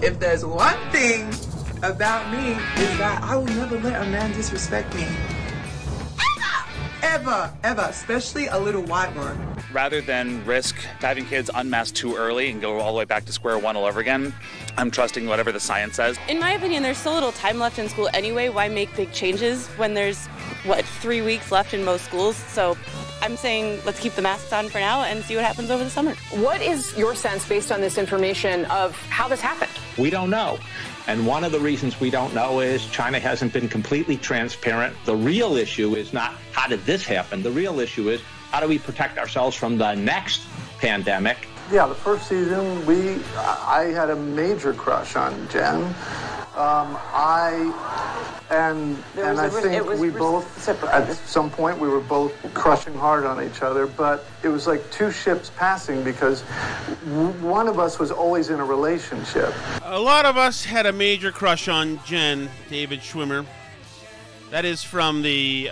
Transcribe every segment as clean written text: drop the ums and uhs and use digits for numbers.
If there's one thing about me, is that I will never let a man disrespect me. Ever, ever, especially a little white one. Rather than risk having kids unmasked too early and go all the way back to square one all over again, I'm trusting whatever the science says. In my opinion, there's so little time left in school anyway. Why make big changes when there's, 3 weeks left in most schools? So I'm saying let's keep the masks on for now and see what happens over the summer. What is your sense, based on this information, of how this happened? We don't know. And one of the reasons we don't know is China hasn't been completely transparent. The real issue is not how did this happen? The real issue is how do we protect ourselves from the next pandemic? Yeah, the first season, I had a major crush on Jen. I think we both, at some point, we were both crushing hard on each other, but it was like two ships passing because one of us was always in a relationship. A lot of us had a major crush on Jen, David Schwimmer. That is from the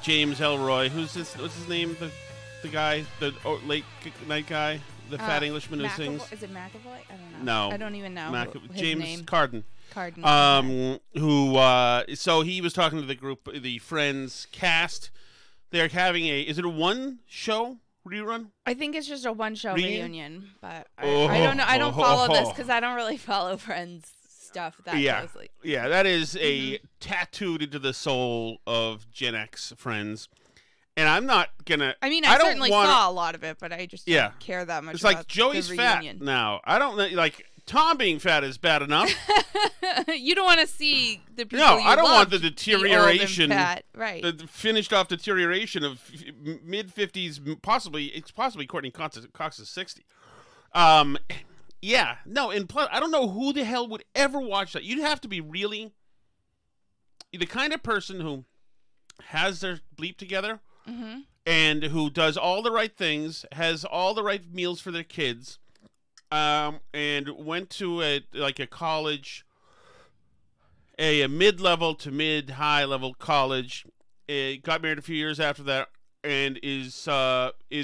James Elroy. What's his name? The guy, the late night guy, the fat Englishman who sings. Is it McAvoy? I don't know. No, I don't even know his James name. Carden. So he was talking to the group, the Friends cast. They're having is it a one show rerun? I think it's just a one show reunion, but I don't know. I don't follow this because I don't really follow Friends stuff that closely. Yeah, that is a tattooed into the soul of Gen X Friends. And I'm not gonna. I mean, I certainly saw a lot of it, but I just don't care that much. It's about like Joey's the fat reunion. now. I don't like Tom being fat is bad enough. You don't want to see the people. No, you I don't want the loved deterioration. be old and fat. Right. The finished off deterioration of mid 50s, possibly Courtney Cox is 60. Yeah, no, and plus I don't know who the hell would ever watch that. You'd have to be really the kind of person who has their bleep together. Mm-hmm. And who does all the right things, has all the right meals for their kids, and went to a college, a mid-level to mid-high level college, got married a few years after that, and is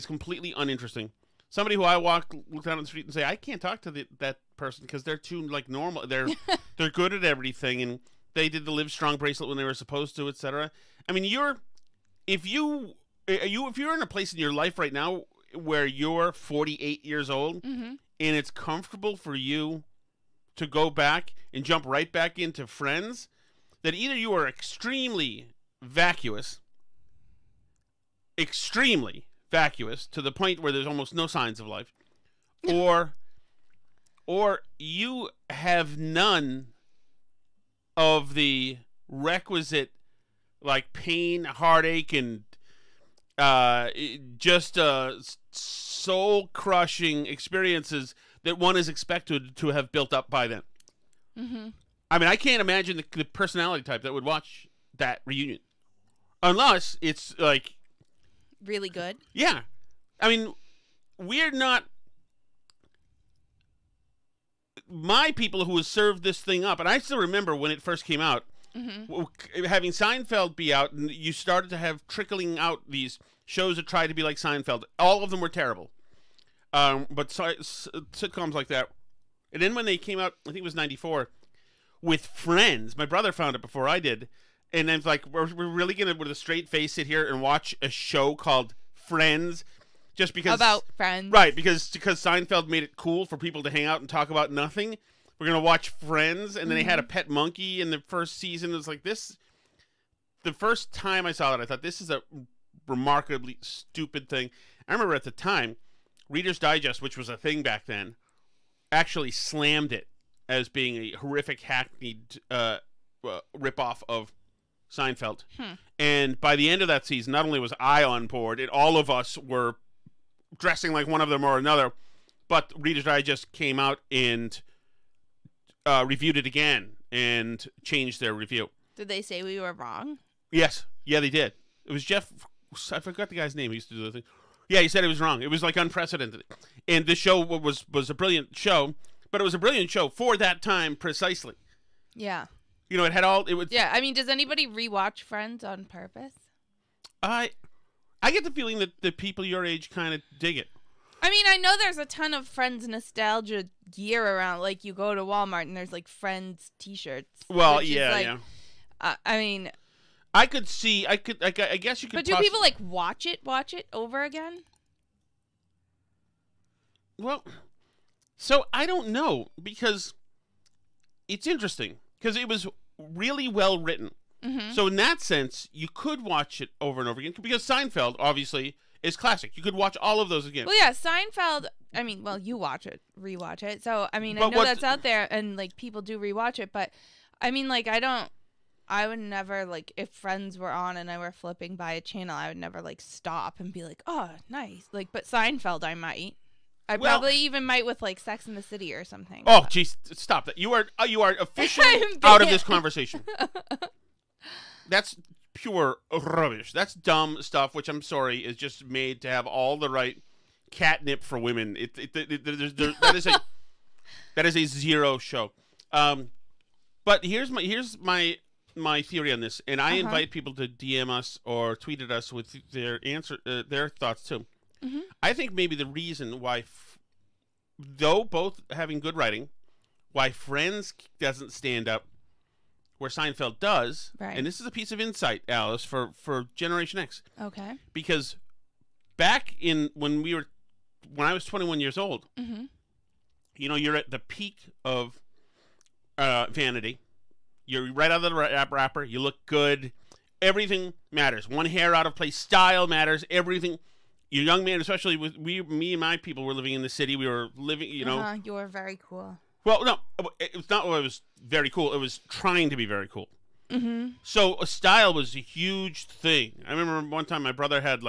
completely uninteresting. Somebody who I look down the street and say, I can't talk to that person because they're too normal. They're good at everything, and they did the Live Strong bracelet when they were supposed to, etc. I mean, if you're in a place in your life right now where you're 48 years old and it's comfortable for you to go back and jump right back into Friends, that either you are extremely vacuous to the point where there's almost no signs of life, or you have none of the requisite pain, heartache, and just soul-crushing experiences that one is expected to have built up by then. Mm-hmm. I mean, I can't imagine the personality type that would watch that reunion, unless it's really good. Yeah, I mean, we're not. My people who have served this thing up, and I still remember when it first came out. Mm-hmm. Having Seinfeld be out, and you started to have trickling out these shows that tried to be like Seinfeld. All of them were terrible, but sitcoms like that. And then when they came out, I think it was '94, with Friends. My brother found it before I did, and then it's like, we're really gonna, with a straight face, sit here and watch a show called Friends, just because about Friends, right? Because Seinfeld made it cool for people to hang out and talk about nothing. We're going to watch Friends, and then they had a pet monkey in the first season. It was like this. The first time I saw it, I thought, this is a remarkably stupid thing. I remember at the time, Reader's Digest, which was a thing back then, actually slammed it as being a horrific, hackneyed ripoff of Seinfeld. And by the end of that season, not only was I on board, all of us were dressing like one of them or another, but Reader's Digest came out and reviewed it again and changed their review. Did they say we were wrong? Yes. Yeah, they did. It was Jeff. I forgot the guy's name. He used to do the thing. Yeah, he said it was wrong. It was unprecedented. And this show was a brilliant show, but it was a brilliant show for that time precisely. Yeah. You know, it had all. It was. Yeah, I mean, does anybody rewatch Friends on purpose? I get the feeling that the people your age kind of dig it. I mean, I know there's a ton of Friends nostalgia gear around. Like, you go to Walmart and there's, like, Friends T-shirts. Well, yeah. I mean... I guess you could... But do people, like, watch it over again? Well, so I don't know, because it's interesting, because it was really well written. Mm-hmm. So in that sense, you could watch it over and over again, because Seinfeld, obviously, is classic. You could watch all of those again. Well, yeah, Seinfeld, I mean, well, you rewatch it. So, I mean, I know that's out there, and, like, people do rewatch it, but, I mean, like, I would never, like, if Friends were on and I were flipping by a channel, I would never, like, stop and be like, oh, nice. Like, but Seinfeld, I might. I probably even might with, like, Sex and the City or something. Oh, jeez, stop that. You are officially out of this conversation. That's pure rubbish. That's dumb stuff, which I'm sorry is just made to have all the right catnip for women. That is a zero show. But here's my theory on this, and I invite people to DM us or tweet at us with their thoughts too. Mm-hmm. I think maybe the reason why, though both having good writing, why Friends doesn't stand up where Seinfeld does, right. And this is a piece of insight, Alice, for Generation X. Okay. Because back when I was 21 years old, mm-hmm. you know, you're at the peak of vanity. You're right out of the wrapper. You look good. Everything matters. One hair out of place. Style matters. Everything. You're a young man, especially with me and my people were living in the city. We were living, you know. You were very cool. Well, no, it's not what was very cool. It was trying to be very cool. Mm-hmm. So style was a huge thing. I remember one time my brother had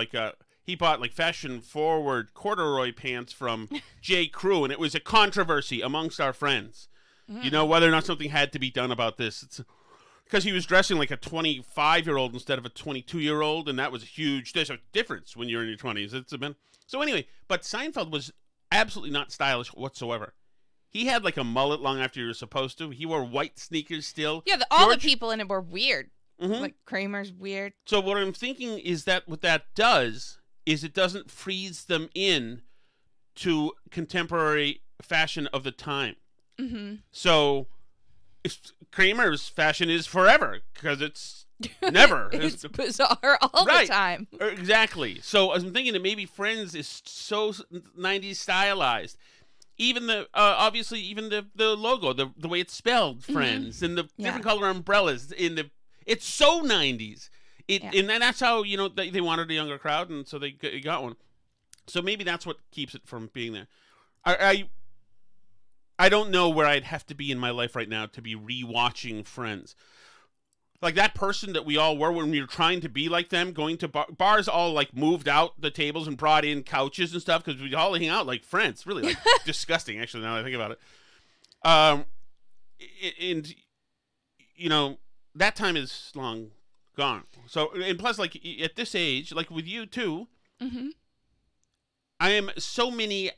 he bought like fashion forward corduroy pants from J. Crew, and it was a controversy amongst our friends. Mm-hmm. You know, whether or not something had to be done about this. It's because he was dressing like a 25-year-old instead of a 22-year-old, and that was a huge. There's a difference when you're in your 20s. So anyway, but Seinfeld was absolutely not stylish whatsoever. He had like a mullet long after he was supposed to. He wore white sneakers still. Yeah, all the people in it were weird. Mm-hmm. Like Kramer's weird. So what I'm thinking is that what that does is it doesn't freeze them in to contemporary fashion of the time. Mm-hmm. So Kramer's fashion is forever because it's never. It's bizarre all the time. Exactly. So I'm thinking that maybe Friends is so 90s stylized. Even obviously even the logo, the way it's spelled, Friends, mm-hmm. and the different color umbrellas it's so 90s. And that's how, you know, they wanted a younger crowd, and so they got one. So maybe that's what keeps it from being there. I don't know where I'd have to be in my life right now to be rewatching Friends. Like that person that we all were when we were trying to be like them, going to bars, all like moved out the tables and brought in couches and stuff because we all hang out like friends. Really, like disgusting. Actually, now that I think about it, and you know that time is long gone. So, and plus, like at this age, like with you too, mm-hmm. I am so many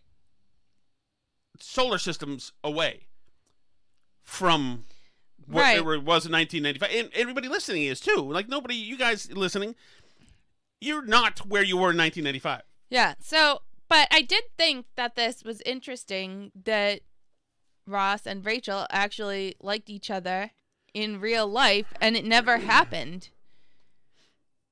solar systems away from what it was in 1995, and everybody listening is too. Like nobody, you guys listening, you're not where you were in 1995. Yeah. So, but I did think that this was interesting that Ross and Rachel actually liked each other in real life, and it never happened.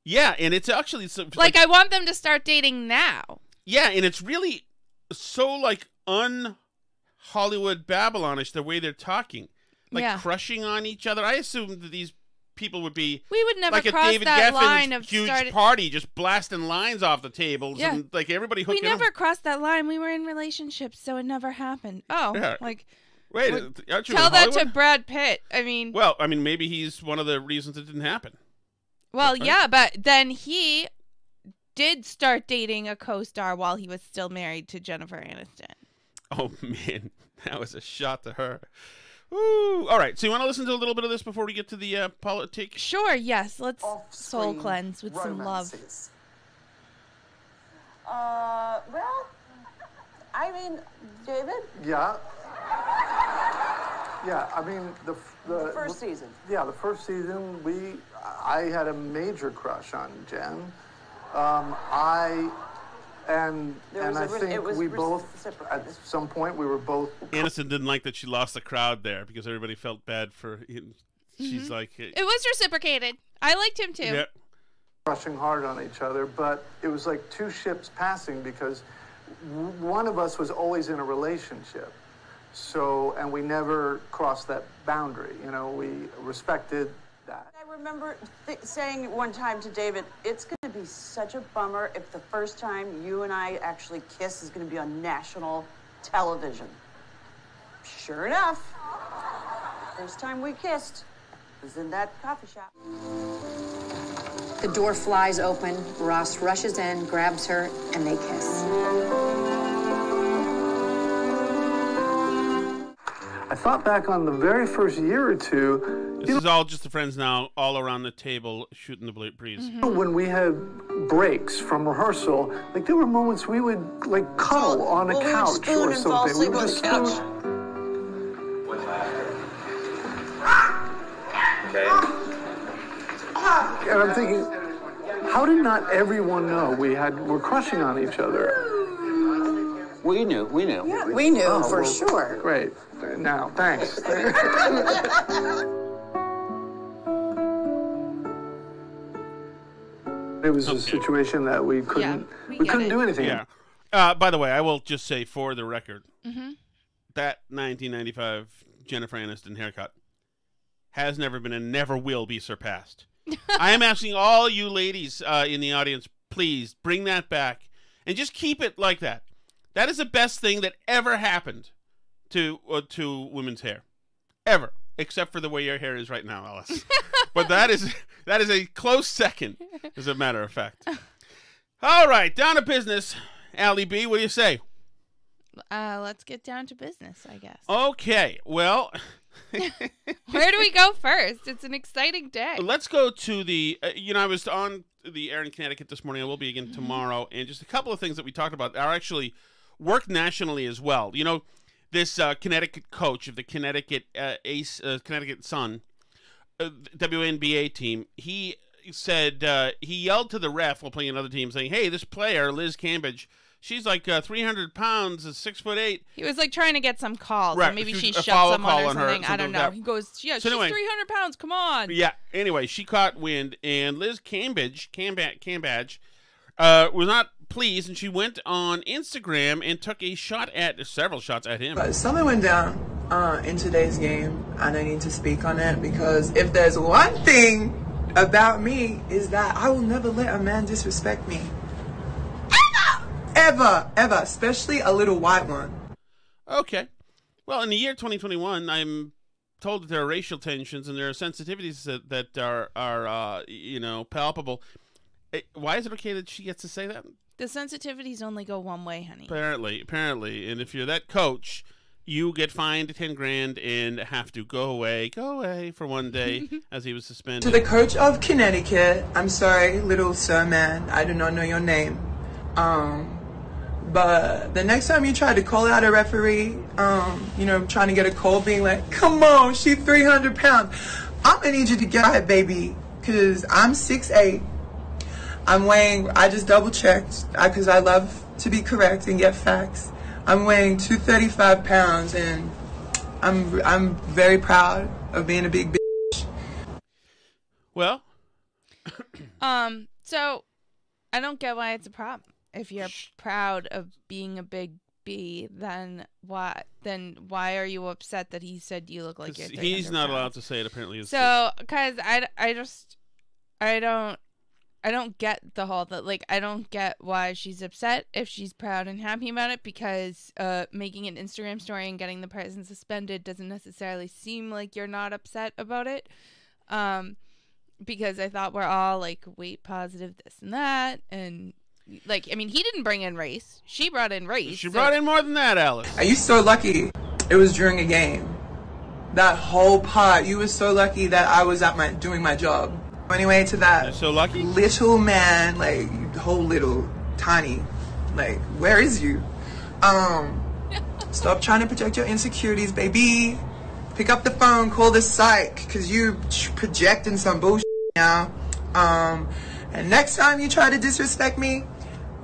Yeah, and it's actually like I want them to start dating now. Yeah, and it's really so like un-Hollywood Babylonish the way they're talking. Like crushing on each other. I assumed that these people would be. We would never like cross David that Geffen's line of huge party, just blasting lines off the tables and like everybody hooking. We never crossed that line. We were in relationships, so it never happened. Oh, like wait, aren't you tell that Hollywood? to Brad Pitt. I mean, well, I mean, maybe he's one of the reasons it didn't happen. Well, yeah, but then he did start dating a co-star while he was still married to Jennifer Aniston. Oh man, that was a shot to her. Ooh. All right, so you want to listen to a little bit of this before we get to the politics? Sure, yes. Let's soul cleanse with some love. Well, I mean, David? Yeah. Yeah, I mean, the first season. Yeah, the first season, I had a major crush on Jen. And I think we both, at some point, we were both... Aniston didn't like that she lost the crowd there because everybody felt bad for him. She's like... It was reciprocated. I liked him too. Yeah. Crushing hard on each other, but it was like two ships passing because one of us was always in a relationship. So, and we never crossed that boundary. You know, we respected that. I remember saying one time to David, it's going to be such a bummer if the first time you and I actually kiss is going to be on national television. Sure enough, first time we kissed was in that coffee shop. The door flies open, Ross rushes in, grabs her, and they kiss. I thought back on the very first year or two. This is all just the friends now, all around the table, shooting the breeze. When we had breaks from rehearsal, like there were moments we would like cuddle on a couch or something. We would just spoon. And I'm thinking, how did not everyone know we're crushing on each other? We knew. Yeah, we knew for sure. Great. Now, thanks. It was a situation that we couldn't do anything. Yeah. By the way, I will just say for the record, that 1995 Jennifer Aniston haircut has never been and never will be surpassed. I am asking all you ladies in the audience, please bring that back and just keep it like that. That is the best thing that ever happened to women's hair, ever, except for the way your hair is right now, Alice. But that is a close second, as a matter of fact. All right, down to business. Allie B, what do you say? Let's get down to business, I guess. Okay, well... Where do we go first? It's an exciting day. Let's go to the... I was on the air in Connecticut this morning. I will be again tomorrow. And just a couple of things that we talked about are actually work nationally as well. You know, this Connecticut coach of the Connecticut Connecticut Sun, WNBA team, he said he yelled to the ref while playing another team saying, hey, this player, Liz Cambridge, she's like 300 pounds, is 6'8". He was like trying to get some calls. Right. And maybe she shoved someone or something. I don't know. Like he goes, yeah, so she's anyway, 300 pounds. Come on. Yeah. Anyway, she caught wind, and Liz Cambridge was not pleased, and she went on Instagram and took several shots at him. Something went down in today's game, and I need to speak on it because if there's one thing about me is that I will never let a man disrespect me. Ever, especially a little white one. Okay. Well, in the year 2021, I'm told that there are racial tensions and there are sensitivities that are palpable. Why is it okay that she gets to say that? The sensitivities only go one way, honey. Apparently. And if you're that coach, you get fined 10 grand and have to go away for one day as he was suspended. To the coach of Connecticut, I'm sorry, little sir man, I do not know your name. But the next time you try to call out a referee, trying to get a call being like, come on, she's 300 pounds. I'm going to need you to get it, baby, because I'm 6'8". I just double checked, because I love to be correct and get facts. I'm weighing 235 pounds, and I'm very proud of being a big bitch. Well. So I don't get why it's a problem. If you're proud of being a big B, then why are you upset that he said you look like you're 300 He's not pounds? allowed to say it, apparently. So, because I don't get the whole that, like, I don't get why she's upset if she's proud and happy about it, because making an Instagram story and getting the person suspended doesn't necessarily seem like you're not upset about it. Because I thought we're all like weight positive, this and that, and like, I mean, he didn't bring in race. She brought in race. She brought in more than that, Alice. Are you so lucky it was during a game? That whole part, you were so lucky that I was doing my job. Anyway, to that. You're so lucky? Little man, like, whole little, tiny, like, where is you? Stop trying to project your insecurities, baby. Pick up the phone, call the psych, because you're projecting some bullshit now. And next time you try to disrespect me,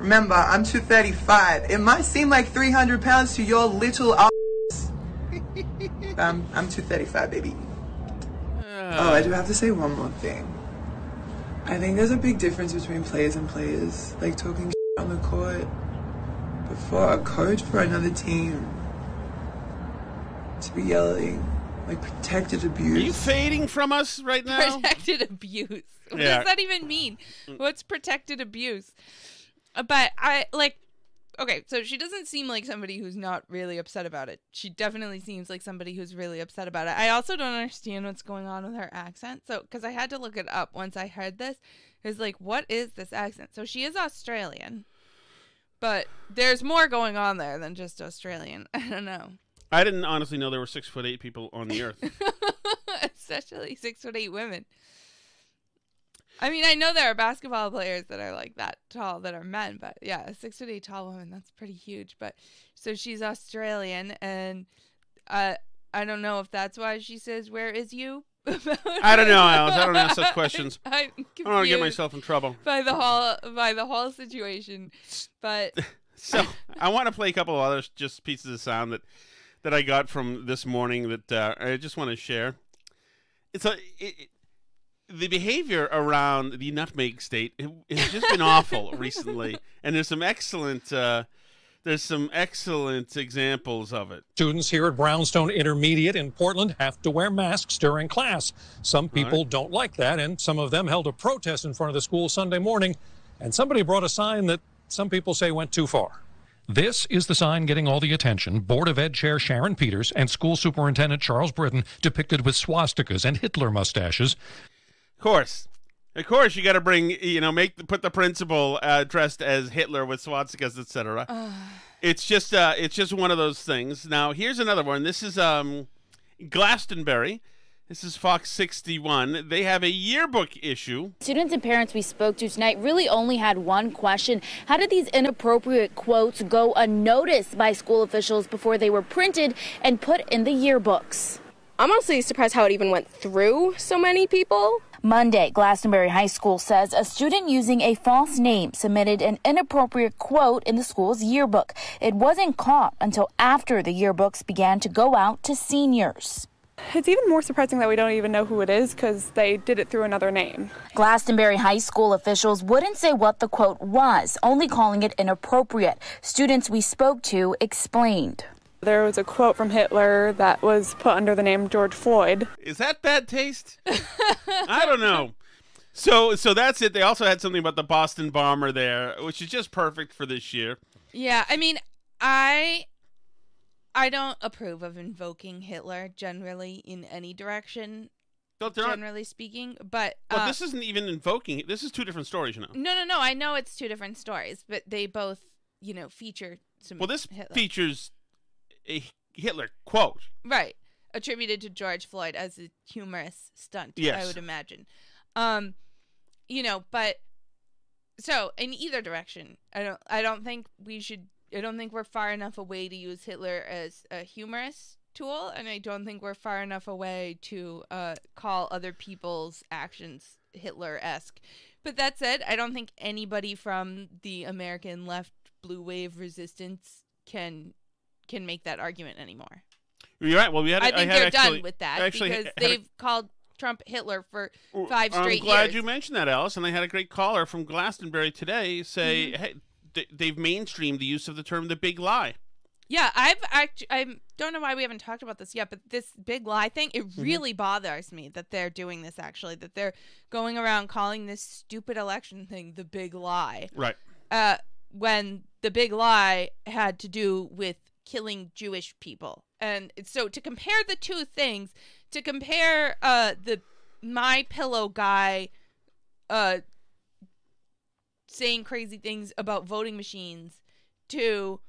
Remember, I'm 235. It might seem like 300 pounds to your little ass. I'm 235, baby. Oh, I do have to say one more thing. I think there's a big difference between players and players. Like talking shit on the court. But for a coach for another team to be yelling, like protected abuse. Are you fading from us right now? Protected abuse. What does that even mean? What's protected abuse? But okay, so she doesn't seem like somebody who's not really upset about it. She definitely seems like somebody who's really upset about it. I also don't understand what's going on with her accent. So, because I had to look it up once I heard this. It was like, what is this accent? So she is Australian, but there's more going on there than just Australian. I don't know. I didn't honestly know there were 6'8" people on the earth. Especially 6'8" women. I mean, I know there are basketball players that are like that tall that are men, but yeah, a 6'8" tall woman, that's pretty huge. But so she's Australian, and I don't know if that's why she says, "Where is you?" I don't know, Alice. I don't ask such questions. I don't want to get myself in trouble by the whole situation. But so I want to play a couple of other just pieces of sound that I got from this morning that I just want to share. The behavior around the nutmeg state has just been awful recently, and there's some excellent examples of it. Students here at Brownstone Intermediate in Portland have to wear masks during class. Some people don't like that, and some of them held a protest in front of the school Sunday morning, and somebody brought a sign that some people say went too far. This is the sign getting all the attention. Board of Ed Chair Sharon Peters and School Superintendent Charles Britton depicted with swastikas and Hitler mustaches. Of course, you got to bring, put the principal dressed as Hitler with swastikas, etc. It's just one of those things. Now, here's another one. This is Glastonbury. This is Fox 61. They have a yearbook issue. Students and parents we spoke to tonight really only had one question. How did these inappropriate quotes go unnoticed by school officials before they were printed and put in the yearbooks? I'm honestly surprised how it even went through so many people. Monday, Glastonbury High School says a student using a false name submitted an inappropriate quote in the school's yearbook. It wasn't caught until after the yearbooks began to go out to seniors. It's even more surprising that we don't even know who it is because they did it through another name. Glastonbury High School officials wouldn't say what the quote was, only calling it inappropriate. Students we spoke to explained. There was a quote from Hitler that was put under the name George Floyd. Is that bad taste? I don't know. So that's it. They also had something about the Boston bomber there, which is just perfect for this year. Yeah, I mean, I don't approve of invoking Hitler generally in any direction, generally speaking. But this isn't even invoking. This is two different stories, you know. No. I know it's two different stories, but they both, feature some. Well, this Hitler. features a Hitler quote, right, attributed to George Floyd as a humorous stunt. Yes. I would imagine. But so in either direction, I don't think we're far enough away to use Hitler as a humorous tool, and I don't think we're far enough away to call other people's actions Hitler-esque. But that said, I don't think anybody from the American left blue wave resistance can make that argument anymore. You're right. Well, I think they're done with that because they've called Trump Hitler for 5 straight years. I'm glad you mentioned that, Alice. And I had a great caller from Glastonbury today say, hey, they've mainstreamed the use of the term "the big lie." Yeah, I don't know why we haven't talked about this yet, but this big lie thing, it really bothers me that they're doing this, actually, that they're going around calling this stupid election thing the big lie. Right. When the big lie had to do with killing Jewish people. And so to compare the two things, to compare the My Pillow guy saying crazy things about voting machines to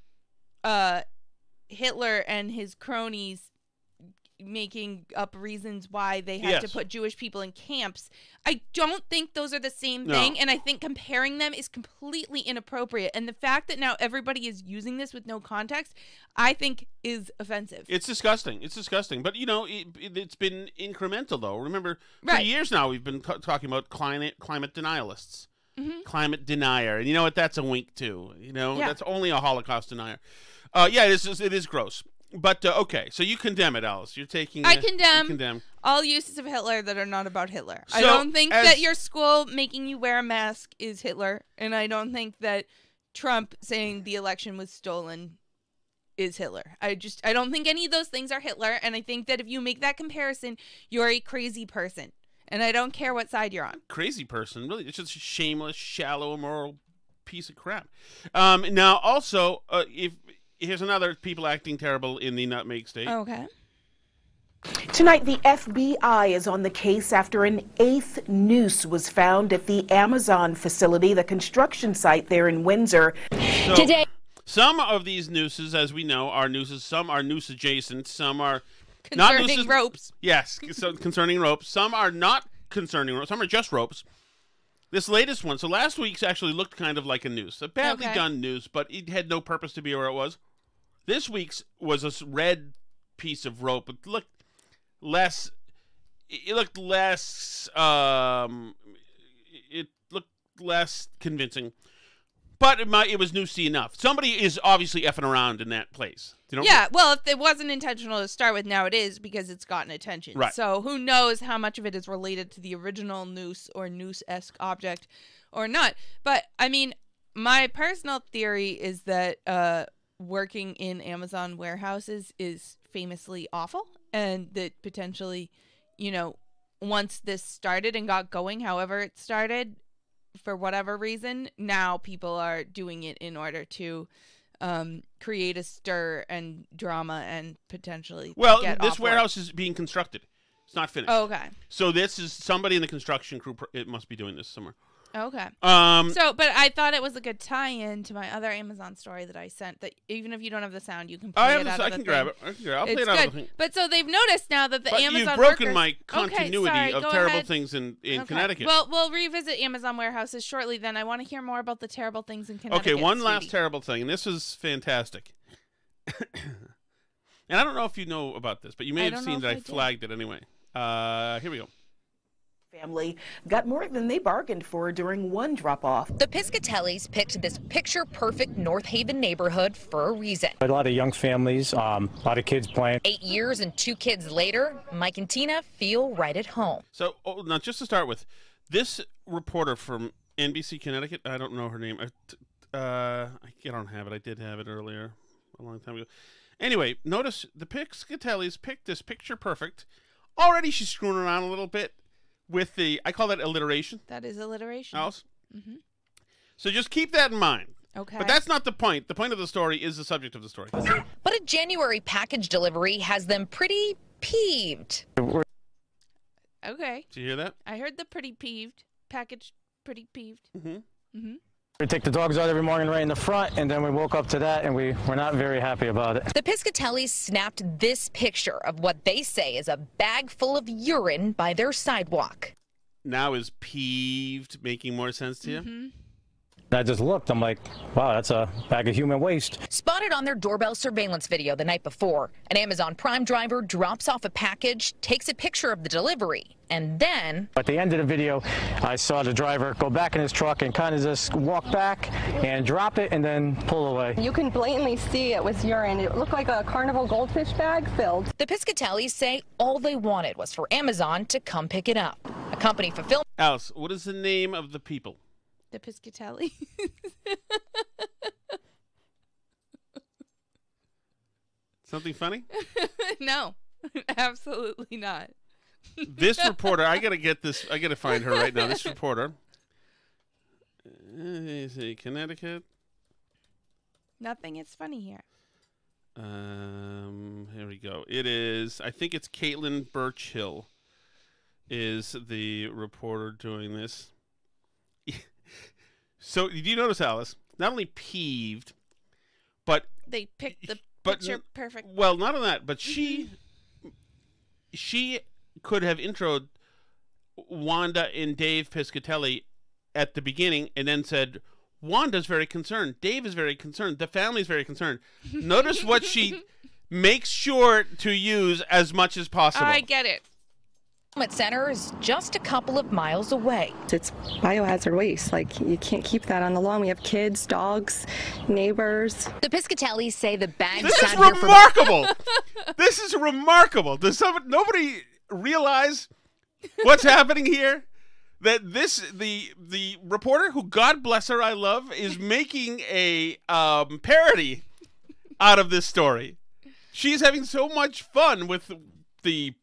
Hitler and his cronies making up reasons why they had to put Jewish people in camps. I don't think those are the same thing, and I think comparing them is completely inappropriate. And the fact that now everybody is using this with no context, I think is offensive. It's disgusting. But, it's been incremental, though. Remember, for years now we've been talking about climate denialists. climate denier. And you know what? That's a wink, too. You know, that's only a Holocaust denier. Yeah, it is gross. But, okay, so you condemn it, Alice. You're taking... I condemn all uses of Hitler that are not about Hitler. So, I don't think that your school making you wear a mask is Hitler, and I don't think that Trump saying the election was stolen is Hitler. I don't think any of those things are Hitler, and I think that if you make that comparison, you're a crazy person, and I don't care what side you're on. Crazy person? Really? It's just a shameless, shallow, immoral piece of crap. Now, also, here's another people acting terrible in the nutmeg state. Okay. Tonight, the FBI is on the case after an 8th noose was found at the Amazon facility, the construction site there in Windsor. So, today, some of these nooses, as we know, are nooses. Some are noose adjacent. Some are not nooses. Ropes. Yes, so concerning ropes. Some are not concerning ropes. Some are just ropes. This latest one. So last week's actually looked kind of like a noose, a badly done noose, but it had no purpose to be where it was. This week's was a red piece of rope. It looked less. It looked less. It looked less convincing, but it was noosey enough. Somebody is obviously effing around in that place. You know? Yeah. Well, if it wasn't intentional to start with, now it is because it's gotten attention. Right. So who knows how much of it is related to the original noose or noose-esque object, or not? But I mean, my personal theory is that working in Amazon warehouses is famously awful, and that potentially, you know, once this started and got going, however it started, for whatever reason, now people are doing it in order to create a stir and drama and potentially get this off warehouse work. is being constructed. It's not finished. Oh, okay. So this is somebody in the construction crew. It must be doing this somewhere. Okay. But I thought it was a good tie-in to my other Amazon story that I sent. That even if you don't have the sound, you can play it out of the thing. Grab it. I'll play it out of the thing. But so they've noticed now that the Amazon you've broken workers... my continuity of terrible ahead. things in Connecticut. Well, we'll revisit Amazon warehouses shortly. Then I want to hear more about the terrible things in Connecticut. Okay, one last terrible thing, and this is fantastic. And I don't know if you know about this, but you may have seen that I flagged it anyway. Here we go. Family got more than they bargained for during one drop-off. The Piscatellis picked this picture-perfect North Haven neighborhood for a reason. A lot of young families, a lot of kids playing. 8 years and 2 kids later, Mike and Tina feel right at home. So, now just to start with, this reporter from NBC Connecticut, I don't know her name. I don't have it. I did have it earlier, a long time ago. Anyway, notice the Piscatellis picked this picture-perfect. Already she's screwing around a little bit with I call that alliteration. That is alliteration. Alice? Mm-hmm. So just keep that in mind. Okay. But that's not the point. The point of the story is the subject of the story. But a January package delivery has them pretty peeved. Okay. Did you hear that? I heard the pretty peeved. Package pretty peeved. Mm-hmm. Mm-hmm. We take the dogs out every morning right in the front, and then we woke up to that, and we're not very happy about it. The Piscatellis snapped this picture of what they say is a bag full of urine by their sidewalk. Now is peeved making more sense to you? Mm-hmm. I just looked. I'm like, wow, that's a bag of human waste. Spotted on their doorbell surveillance video the night before, an Amazon Prime driver drops off a package, takes a picture of the delivery, and then... At the end of the video, I saw the driver go back in his truck and kind of just walk back and drop it and then pull away. You can blatantly see it was urine. It looked like a carnival goldfish bag filled. The Piscatellis say all they wanted was for Amazon to come pick it up. A company fulfilled... Alice, what is the name of the people? The Piscatelli. Something funny? No, absolutely not. This reporter, I gotta find her right now. This reporter. Is it Connecticut? Nothing is funny here. Here we go. It is, I think it's Caitlin Birchhill is the reporter doing this. So, did you notice, Alice? Not only peeved, but... They picked the picture perfect. Well, not on that, but she could have introed Wanda and Dave Piscatelli at the beginning and then said, Wanda's very concerned. Dave is very concerned. The family's very concerned. Notice what she makes sure to use as much as possible. I get it. Center is just a couple of miles away. It's biohazard waste. Like, you can't keep that on the lawn. We have kids, dogs, neighbors. The Piscatellis say the bags. This is remarkable. This is remarkable. Does nobody realize what's happening here? That the reporter, who God bless her, I love, is making a parody out of this story. She's having so much fun with the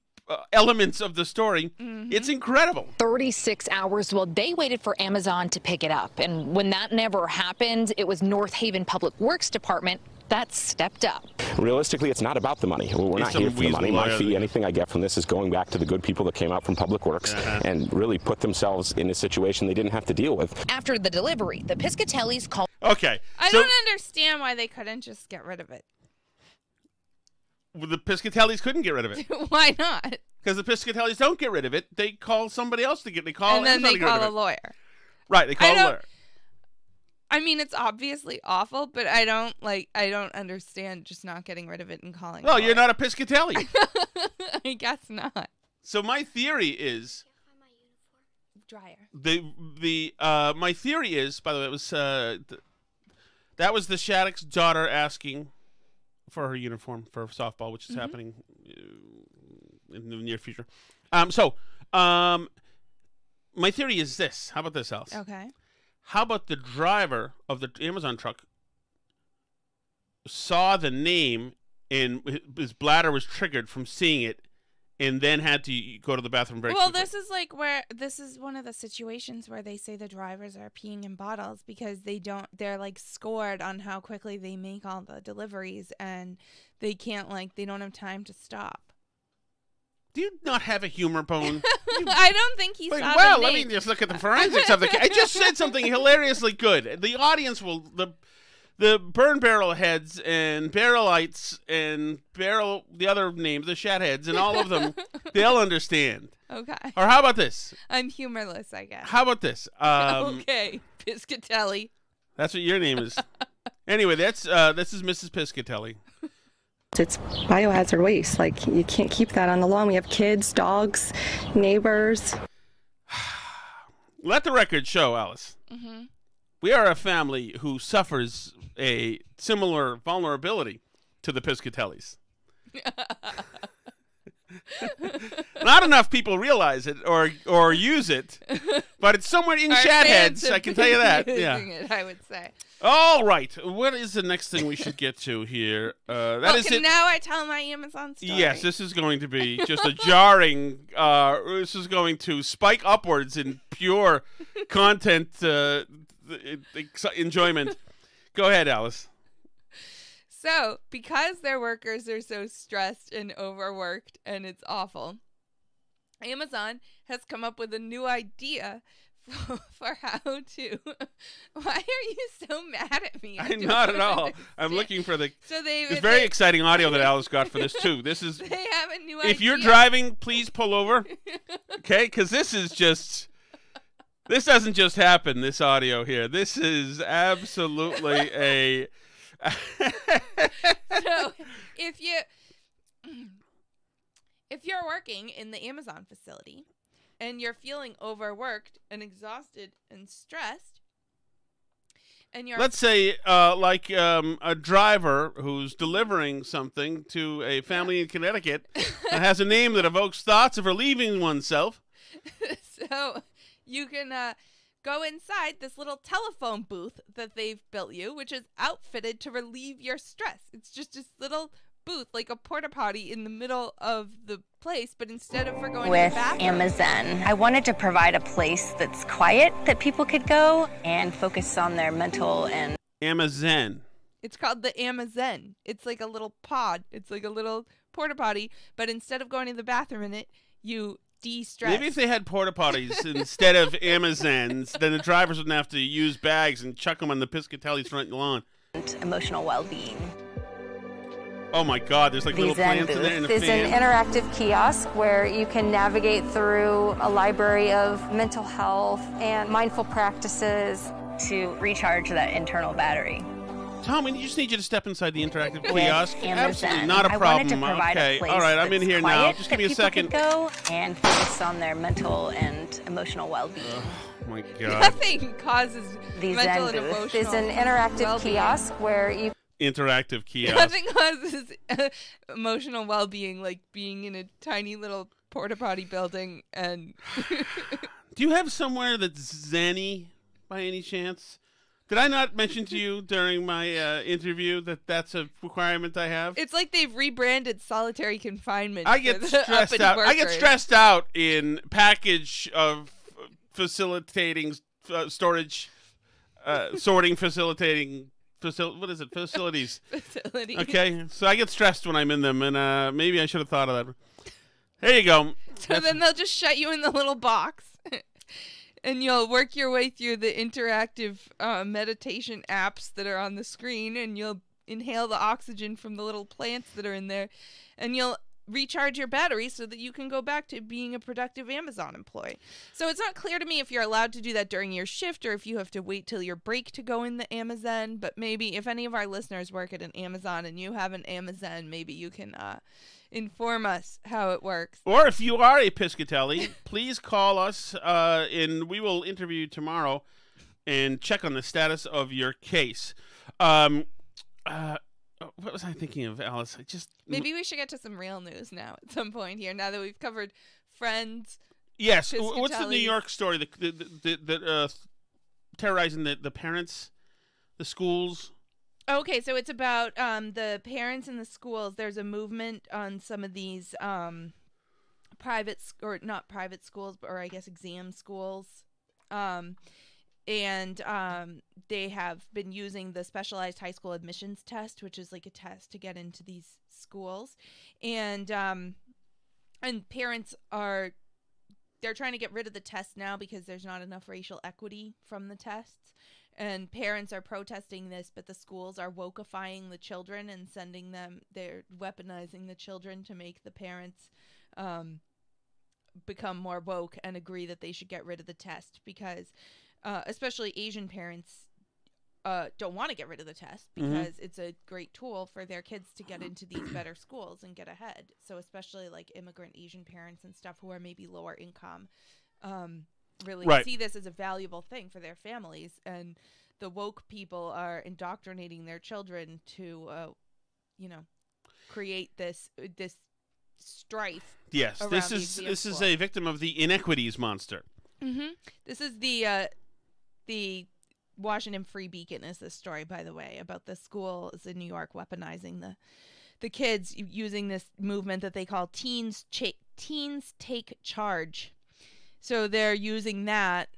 elements of the story. Mm-hmm. It's incredible. 36 hours while they waited for Amazon to pick it up. And when that never happened, it was North Haven Public Works Department that stepped up. Realistically, it's not about the money. We're not here for the money. My fee, anything I get from this is going back to the good people that came out from Public Works and really put themselves in a situation they didn't have to deal with. After the delivery, the Piscatellis called. Okay. I don't understand why they couldn't just get rid of it. The Piscatellis couldn't get rid of it. Why not? Because the Piscatellis don't get rid of it. They call somebody else to get. They call. And then Amazon they to get rid call of a it. lawyer. Right. They call a lawyer. I mean, it's obviously awful, but I don't understand just not getting rid of it and calling. Well, you're not a Piscatelli. I guess not. So my theory is. Dryer. My theory is, by the way, it was that was the Shattuck's daughter asking for her uniform for softball, which is happening in the near future. My theory is this. How about this, Alice? Okay. How about the driver of the Amazon truck saw the name and his bladder was triggered from seeing it and then had to go to the bathroom very quickly? This is one of the situations where they say the drivers are peeing in bottles because they're like scored on how quickly they make all the deliveries and they don't have time to stop. Do you not have a humor bone? I don't think he saw the Well, name. let me just look at the forensics of the case. I just said something hilariously good. The audience will, the burn barrel heads and barrelites and the other names, the shatheads and all of them, they'll understand. Okay. Or how about this? I'm humorless, I guess. How about this? Okay, Piscatelli. That's what your name is. Anyway, this is Mrs. Piscatelli. It's biohazard waste. Like, you can't keep that on the lawn. We have kids, dogs, neighbors. Let the record show, Alice. Mm-hmm. We are a family who suffers a similar vulnerability to the Piscatellis. Not enough people realize it or use it, but it's somewhere in Shatheads. I can tell you that. Yeah, it, I would say. All right, what is the next thing we should get to here? Now I tell my Amazon story. Yes, this is going to be just a jarring. This is going to spike upwards in pure content enjoyment. Go ahead, Alice. So, because their workers are so stressed and overworked and it's awful, Amazon has come up with a new idea for how to... Why are you so mad at me? I'm not at all. I'm looking for the... So it's very exciting audio that Alice got for this, too. This is... They have a new idea. If you're driving, please pull over. Okay? Because this is just... This doesn't just happen, this audio here. This is absolutely a... So, if you're working in the Amazon facility and you're feeling overworked and exhausted and stressed, and you're... Let's say a driver who's delivering something to a family in Connecticut that has a name that evokes thoughts of relieving oneself. So you can go inside this little telephone booth that they've built you, which is outfitted to relieve your stress. It's just this little booth, like a porta potty in the middle of the place, but instead of going to the bathroom. With Amazon, I wanted to provide a place that's quiet that people could go and focus on their mental and... Amazon. It's called the Amazon. It's like a little pod. It's like a little porta potty, but instead of going to the bathroom in it, you de-stress. Maybe if they had porta potties instead of Amazons, then the drivers wouldn't have to use bags and chuck them on the Piscatelli's front lawn. Emotional well-being. Oh my God, there's like little plants in there and a fan. It's an interactive kiosk where you can navigate through a library of mental health and mindful practices to recharge that internal battery. Tom, we just need you to step inside the interactive kiosk. Absolutely Amazon. not a I problem. wanted to provide a Okay, place all right, I'm in that's here now. quiet Just that give me a people second. could go and focus on their mental and emotional well-being. Oh my God. Nothing causes The mental Zen and booth emotional is an interactive well-being. kiosk where you Interactive kiosk. Nothing causes emotional well-being like being in a tiny little porta potty building and. Do you have somewhere that's zen-y by any chance? Did I not mention to you during my interview that that's a requirement I have? It's like they've rebranded solitary confinement. I get stressed out. I get stressed out in package of facilitating storage, sorting, facilitating. What is it? Facilities. Facilities. Okay, so I get stressed when I'm in them, and maybe I should have thought of that. There you go. So then they'll just shut you in the little box, and you'll work your way through the interactive meditation apps that are on the screen, and you'll inhale the oxygen from the little plants that are in there, and you'll recharge your battery so that you can go back to being a productive Amazon employee. So it's not clear to me if you're allowed to do that during your shift or if you have to wait till your break to go in the Amazon, but maybe if any of our listeners work at an Amazon and you have an Amazon, maybe you can inform us how it works. Or if you are a Piscatelli, please call us, and we will interview you tomorrow and check on the status of your case. What was I thinking of, Alice? Maybe we should get to some real news now at some point here, now that we've covered Friends. Yes. What's the New York story that terrorizing the parents, the schools? Okay, so it's about the parents in the schools. There's a movement on some of these private, or not private schools, or I guess exam schools. And they have been using the specialized high school admissions test, which is like a test to get into these schools. And parents they're trying to get rid of the test now because there's not enough racial equity from the tests. And parents are protesting this, but the schools are wokeifying the children and they're weaponizing the children to make the parents become more woke and agree that they should get rid of the test because especially Asian parents don't want to get rid of the test because it's a great tool for their kids to get into these better schools and get ahead. So especially like immigrant Asian parents and stuff who are maybe lower income really see this as a valuable thing for their families. And the woke people are indoctrinating their children to, create this strife. Yes, this is a victim of the inequities monster. Mm-hmm. This is the Washington Free Beacon is this story, by the way, about the schools in New York weaponizing the kids using this movement that they call Teens Take Charge. So they're using that.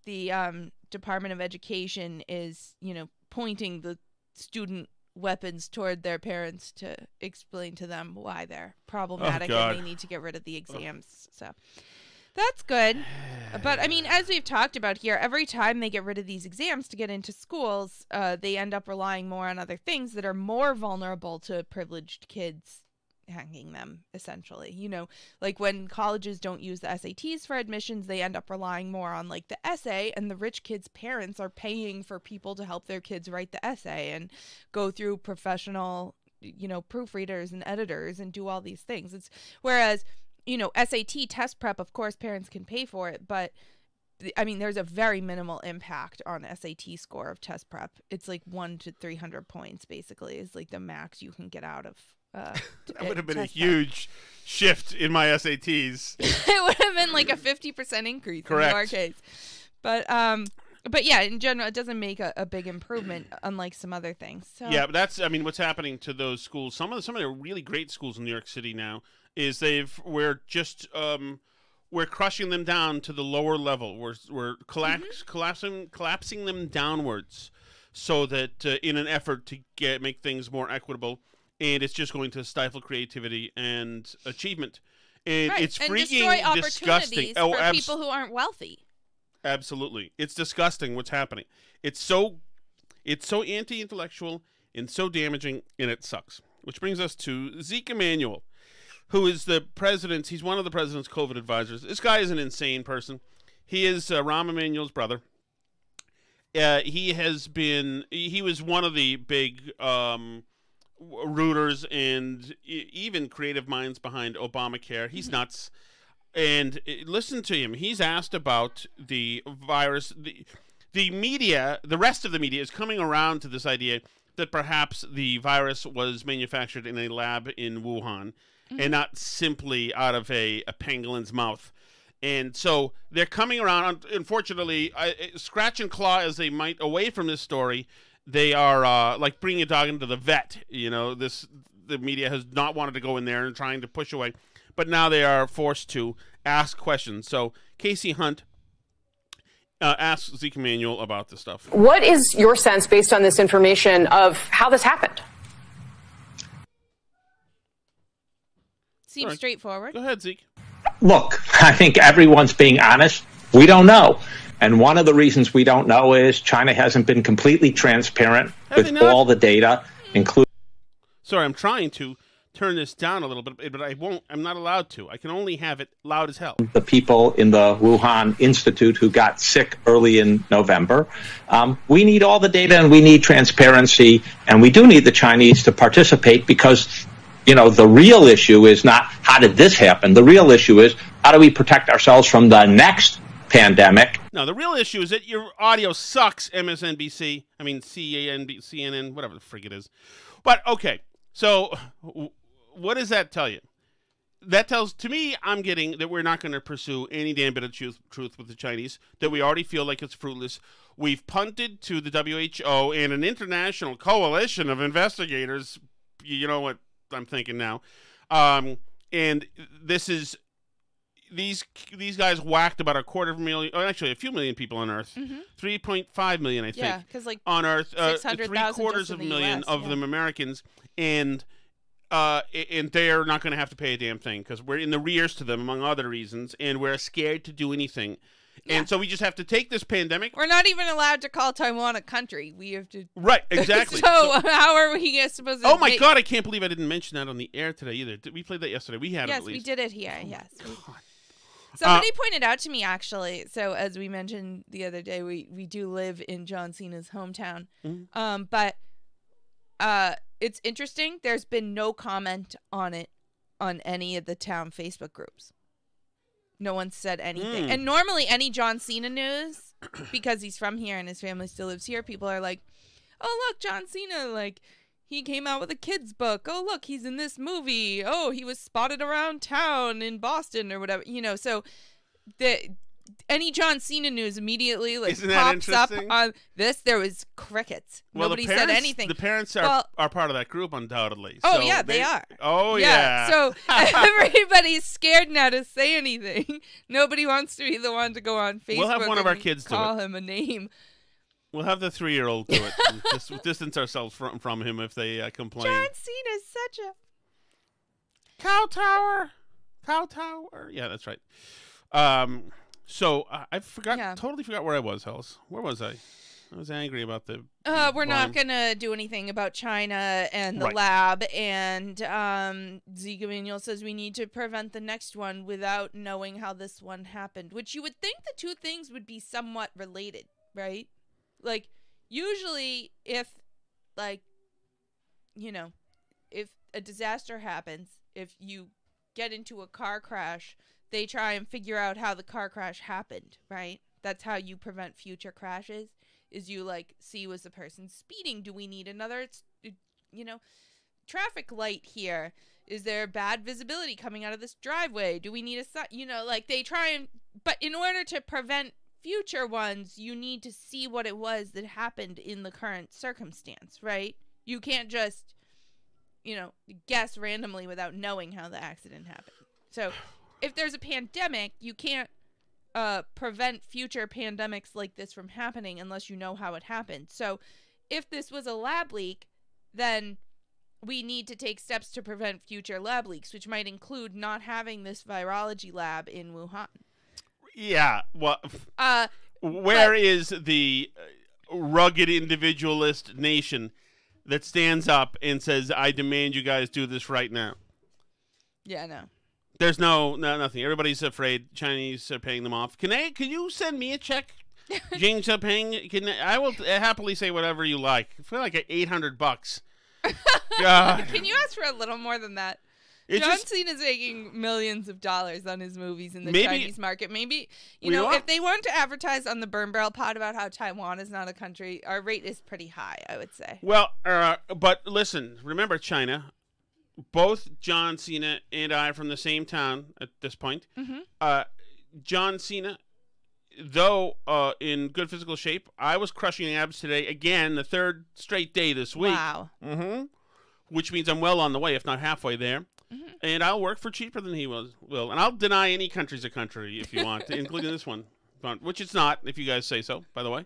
The Department of Education is, pointing the student weapons toward their parents to explain to them why they're problematic and they need to get rid of the exams. So that's good. But, I mean, as we've talked about here, every time they get rid of these exams to get into schools, they end up relying more on other things that are more vulnerable to privileged kids hanging them, essentially. Like when colleges don't use the SATs for admissions, they end up relying more on, like, the essay, and the rich kids' parents are paying for people to help their kids write the essay and go through professional, proofreaders and editors and do all these things. Whereas SAT test prep, of course, parents can pay for it, but I mean, there's a very minimal impact on SAT score of test prep. It's like 1 to 300 points, basically, is like the max you can get out of. That would have been a huge shift in my SATs. It would have been like a 50% increase in our case. But yeah, in general, it doesn't make a big improvement, unlike some other things. So. Yeah, but that's, what's happening to those schools. Some of the really great schools in New York City now is we're crushing them down to the lower level. We're collapsing them downwards, so that in an effort to make things more equitable, and it's just going to stifle creativity and achievement. And it's freaking disgusting. For people who aren't wealthy. Absolutely, it's disgusting what's happening. It's so anti-intellectual and so damaging, and it sucks. Which brings us to Zeke Emanuel, who is he's one of the president's COVID advisors. This guy is an insane person. He is Rahm Emanuel's brother. he was one of the big rooters and even creative minds behind Obamacare. He's nuts. And listen to him. He's asked about the virus. The media, the rest of the media, is coming around to this idea that perhaps the virus was manufactured in a lab in Wuhan and not simply out of a penguin's mouth. And so they're coming around. Unfortunately, scratch and claw as they might away from this story, they are like bringing a dog into the vet. You know, the media has not wanted to go in there and trying to push away. But now they are forced to ask questions. So Casey Hunt asks Zeke Emanuel about this stuff. What is your sense, based on this information, of how this happened? Seems straightforward. Go ahead, Zeke. Look, I think everyone's being honest. We don't know. And one of the reasons we don't know is China hasn't been completely transparent with all the data, including... Sorry, I'm trying to turn this down a little bit, but I won't. I'm not allowed to. I can only have it loud as hell. The people in the Wuhan Institute who got sick early in November. We need all the data and we need transparency, and we do need the Chinese to participate because, you know, the real issue is not how did this happen. The real issue is how do we protect ourselves from the next pandemic. No, the real issue is that your audio sucks, MSNBC. I mean, CNN, whatever the frig it is. But, okay, so what does that tell you? That tells, to me, I'm getting that we're not going to pursue any damn bit of truth with the Chinese, that we already feel like it's fruitless. We've punted to the WHO and an international coalition of investigators. You know what I'm thinking now. And this is, these guys whacked about 250,000, actually a few million people on Earth. 3.5 million, I think. Yeah, because like on Earth, 3/4 of a million of them Americans, and they're not going to have to pay a damn thing because we're in the rears to them, among other reasons, and we're scared to do anything. Yeah. And so we just have to take this pandemic. We're not even allowed to call Taiwan a country. We have to. Right, exactly. So how are we supposed to? Oh my God! I can't believe I didn't mention that on the air today either. We played that yesterday. We had it at least. Yes, we did it here. Yes. Somebody pointed out to me, actually, so as we mentioned the other day, we do live in John Cena's hometown. But it's interesting. There's been no comment on it on any of the town Facebook groups. No one said anything. And normally any John Cena news, because he's from here and his family still lives here, people are like, oh, look, John Cena, like, he came out with a kid's book. Oh, look, he's in this movie. Oh, he was spotted around town in Boston or whatever. You know, so any John Cena news immediately pops up on this. There was crickets. Well, Nobody said anything. The parents are part of that group, undoubtedly. Oh, so yeah, they are. Oh, yeah. So everybody's scared now to say anything. Nobody wants to be the one to go on Facebook. We'll have one of our kids call him a name. We'll have the 3-year-old do it. And just distance ourselves from him if they complain. John Cena's such a cow tower. Yeah, that's right. So I totally forgot where I was, Hells. Where was I? I was angry about the. We're not gonna do anything about China and the lab. And Zeke Emanuel says we need to prevent the next one without knowing how this one happened. Which you would think the two things would be somewhat related, right? Like, usually if, like, you know, if a disaster happens, if you get into a car crash, they try and figure out how the car crash happened, right? That's how you prevent future crashes, is you, like, see, was the person speeding? Do we need another, you know, traffic light here? Is there bad visibility coming out of this driveway? Do we need a sign? You know, like, they try and, but in order to prevent future ones, you need to see what it was that happened in the current circumstance, right? You can't just, you know, guess randomly without knowing how the accident happened. So if there's a pandemic, you can't prevent future pandemics like this from happening unless you know how it happened. So if this was a lab leak, then we need to take steps to prevent future lab leaks, which might include not having this virology lab in Wuhan. Yeah, well, where is the rugged individualist nation that stands up and says, I demand you guys do this right now? Yeah, no. There's nothing. Everybody's afraid. Chinese are paying them off. Can you send me a check Jing Xiaoping, I will happily say whatever you like. I feel like $800. God. Can you ask for a little more than that? John Cena's making millions of dollars on his movies in the Chinese market. Maybe, if they want to advertise on the Burn Barrel Pod about how Taiwan is not a country, our rate is pretty high, I would say. Well, but listen, remember China. Both John Cena and I are from the same town at this point. Mm-hmm. John Cena, though in good physical shape, I was crushing abs today again, the third straight day this week. Wow. Mm-hmm. Which means I'm well on the way, if not halfway there. Mm-hmm. And I'll work for cheaper than he will. And I'll deny any country's a country if you want, including this one. Which it's not, if you guys say so, by the way.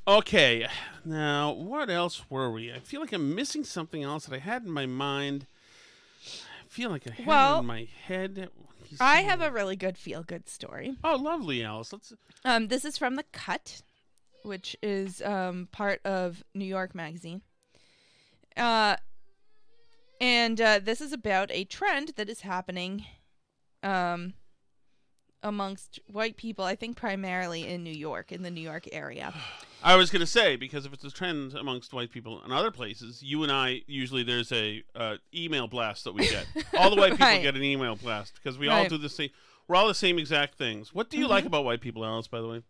Okay. Now, what else were we? I feel like I'm missing something else that I had in my mind. I feel like I had it in my head. I have a really good feel-good story. Oh, lovely, Alice. Let's. This is from The Cut, which is part of New York Magazine. And this is about a trend that is happening amongst white people, I think primarily in New York, in the New York area. I was going to say, because if it's a trend amongst white people in other places, you and I, usually there's a email blast that we get. All the white people get an email blast, because we all do the same. We're all the same exact things. What do you like about white people, Alice, by the way?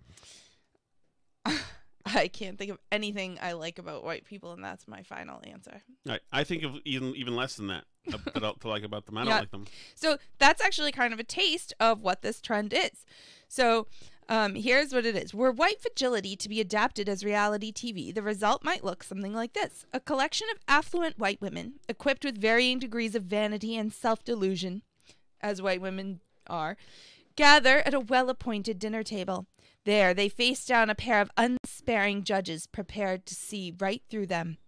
I can't think of anything I like about white people, and that's my final answer. Right. I think of even less than that to like about them. I don't like them. So that's actually kind of a taste of what this trend is. So here's what it is. Were white fragility to be adapted as reality TV, the result might look something like this. A collection of affluent white women, equipped with varying degrees of vanity and self-delusion, as white women are, gather at a well-appointed dinner table. There, they face down a pair of unsparing judges prepared to see right through them.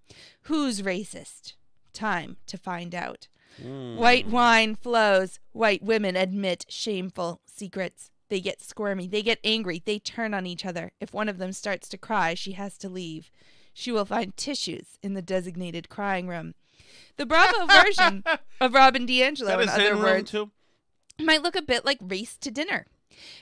Who's racist? Time to find out. White wine flows. White women admit shameful secrets. They get squirmy. They get angry. They turn on each other. If one of them starts to cry, she has to leave. She will find tissues in the designated crying room. The Bravo version of Robin DiAngelo, in other words, might look a bit like Race to Dinner.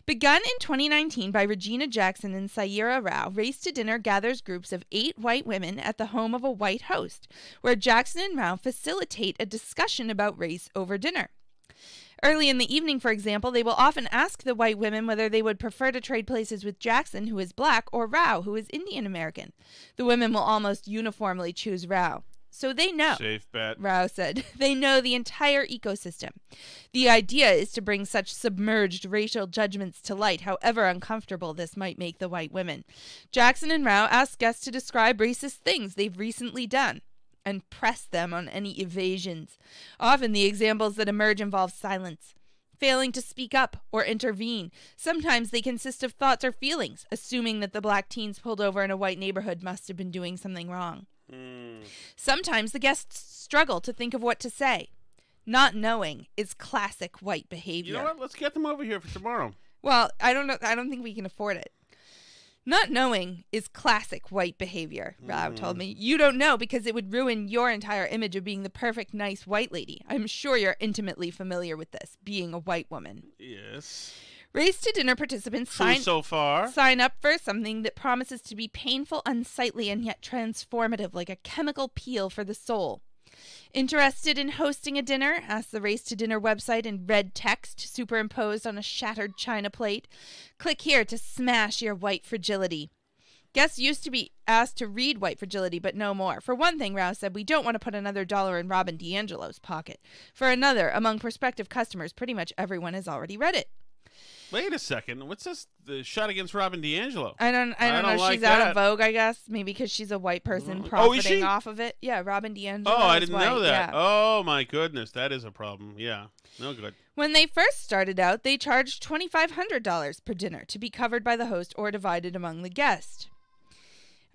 Begun in 2019 by Regina Jackson and Saira Rao, Race to Dinner gathers groups of 8 white women at the home of a white host, where Jackson and Rao facilitate a discussion about race over dinner. Early in the evening, for example, they will often ask the white women whether they would prefer to trade places with Jackson, who is black, or Rao, who is Indian American. The women will almost uniformly choose Rao. So they know, safe bet. Rao said, they know the entire ecosystem. The idea is to bring such submerged racial judgments to light, however uncomfortable this might make the white women. Jackson and Rao asked guests to describe racist things they've recently done and press them on any evasions. Often the examples that emerge involve silence, failing to speak up or intervene. Sometimes they consist of thoughts or feelings, assuming that the black teens pulled over in a white neighborhood must have been doing something wrong. Sometimes the guests struggle to think of what to say. Not knowing is classic white behavior. You know what? Let's get them over here for tomorrow. Well, I don't know. I don't think we can afford it. Not knowing is classic white behavior, Rao told me. You don't know because it would ruin your entire image of being the perfect, nice white lady. I'm sure you're intimately familiar with this, being a white woman. Yes. Race to Dinner participants sign up for something that promises to be painful, unsightly, and yet transformative, like a chemical peel for the soul. Interested in hosting a dinner? Ask the Race to Dinner website in red text superimposed on a shattered china plate. Click here to smash your white fragility. Guests used to be asked to read White Fragility, but no more. For one thing, Rao said, we don't want to put another $1 in Robin DiAngelo's pocket. For another, among prospective customers, pretty much everyone has already read it. Wait a second. What's this? The shot against Robin DiAngelo? I don't know. Like she's out of vogue, I guess. Maybe because she's a white person profiting off of it. Yeah, Robin DiAngelo. Oh, I didn't know that. Yeah. Oh, my goodness. That is a problem. Yeah. No good. When they first started out, they charged $2,500 per dinner to be covered by the host or divided among the guests.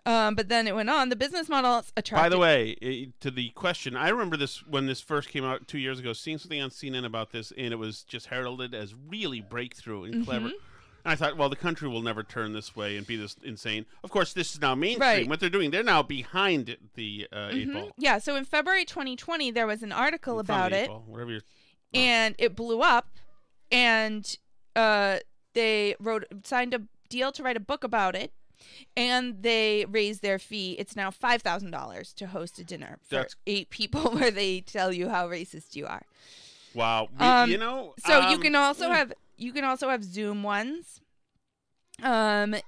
But then it went on. The business model attracted... By the way, to the question, I remember this when this first came out 2 years ago, seeing something on CNN about this, and it was just heralded as really breakthrough and clever. And I thought, well, the country will never turn this way and be this insane. Of course, this is now mainstream. Right. What they're doing, they're now behind the 8 ball. Yeah, so in February 2020, there was an article about it. Whatever you're... And it blew up, and they signed a deal to write a book about it, and they raised their fee. It's now $5,000 to host a dinner for 8 people where they tell you how racist you are. Wow. You know, so you can also have Zoom ones.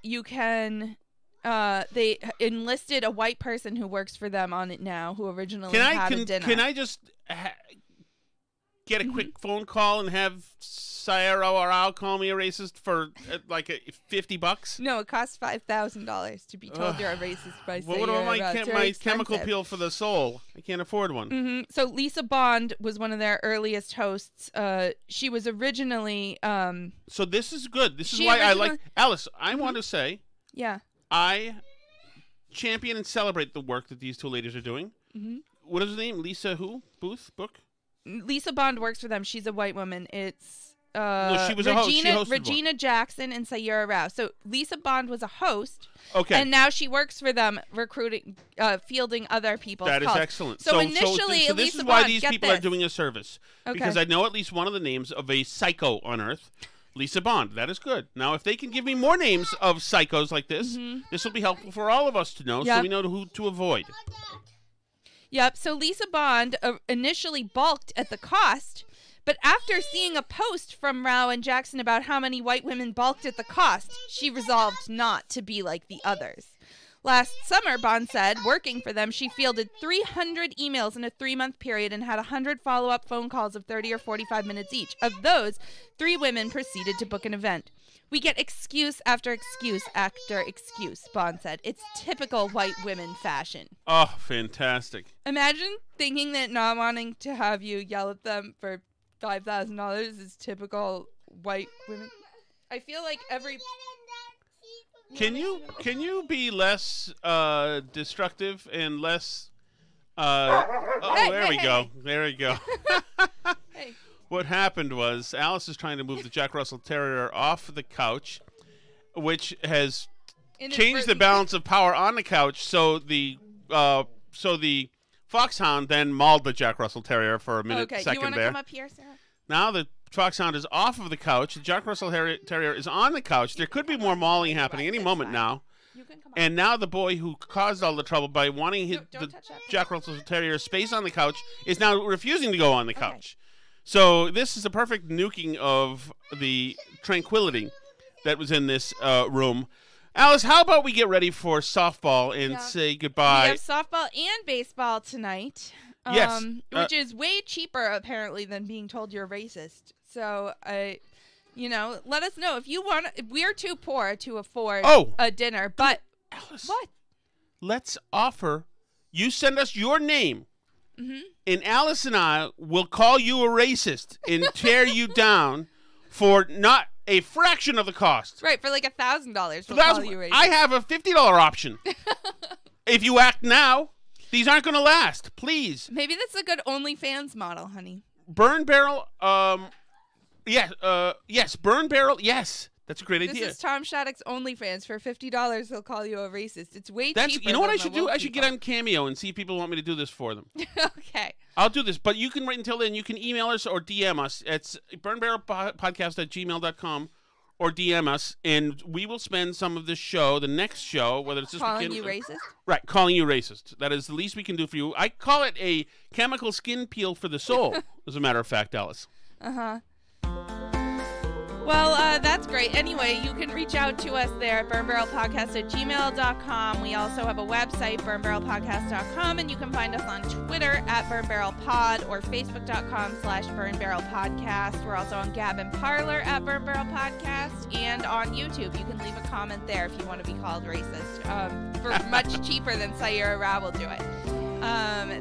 You can. They enlisted a white person who works for them on it now, who originally had a dinner. Can I just get a quick phone call and have Sayara or Al call me a racist for like $50? No, it costs $5,000 to be told you're a racist by saying what about my chemical peel for the soul? I can't afford one. So Lisa Bond was one of their earliest hosts. She was originally. So this is good. This is why I like Alice. I want to say. Yeah. I champion and celebrate the work that these two ladies are doing. What is her name? Lisa who? Booth? Book? Lisa Bond works for them. She's a white woman. It's no, she was a host. She hosted Regina one. Jackson and Sayura Rao. So Lisa Bond was a host. Okay. And now she works for them, recruiting, fielding other people's calls. That is excellent. So initially, this is Lisa why Bond, these people are doing a service. Okay. Because I know at least one of the names of a psycho on Earth. Lisa Bond. That is good. Now, if they can give me more names of psychos like this, this will be helpful for all of us to know, so we know who to avoid. Yep. So Lisa Bond initially balked at the cost, but after seeing a post from Rao and Jackson about how many white women balked at the cost, she resolved not to be like the others. Last summer, Bond said, working for them, she fielded 300 emails in a 3-month period and had 100 follow-up phone calls of 30 or 45 minutes each. Of those, 3 women proceeded to book an event. We get excuse after excuse after excuse, Bond said. It's typical white women fashion. Oh, fantastic. Imagine thinking that not wanting to have you yell at them for $5,000 is typical white women. I feel like every... Can you be less destructive and less there we go. Hey. What happened was Alice is trying to move the Jack Russell Terrier off the couch, which has changed the balance of power on the couch, so the Foxhound then mauled the Jack Russell Terrier for a second there. You want to come up here, Sarah? Now the Foxhound is off of the couch. The Jack Russell Terrier is on the couch. There could be more mauling happening any moment now. And now the boy who caused all the trouble by wanting the Jack Russell Terrier space on the couch is now refusing to go on the couch. So this is a perfect nuking of the tranquility that was in this room. Alice, how about we get ready for softball and say goodbye? We have softball and baseball tonight. Yes. Which is way cheaper, apparently, than being told you're racist. So, let us know if you want. We're too poor to afford a dinner, but Alice, what? Let's offer. You send us your name, and Alice and I will call you a racist and tear you down for not a fraction of the cost. Right, for like $1,000. We'll call you racist. I have a $50 option. If you act now. These aren't going to last. Please. Maybe that's a good OnlyFans model, honey. Burn Barrel. Yes. Burn Barrel. Yes. That's a great idea. This is Tom Shattuck's OnlyFans. For $50, he'll call you a racist. It's way cheaper. You know what I should do? I should get on Cameo and see if people want me to do this for them. Okay. I'll do this. But you can wait until then. You can email us or DM us. It's burnbarrelpodcast@gmail.com. Or DM us, and we will spend some of this show, the next show, whether it's this weekend. Calling you racist? Right, calling you racist. That is the least we can do for you. I call it a chemical skin peel for the soul, as a matter of fact, Alice. Uh-huh. Well, that's great. Anyway, you can reach out to us there at burnbarrelpodcast@gmail.com. We also have a website, burnbarrelpodcast.com, and you can find us on Twitter at burnbarrelpod or facebook.com/burnbarrelpodcast. We're also on Gab and Parler at burnbarrelpodcast, and on YouTube. You can leave a comment there if you want to be called racist for much cheaper than Sayura Rao will do it.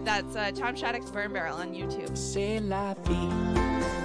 That's Tom Shattuck's Burn Barrel on YouTube. C'est la vie.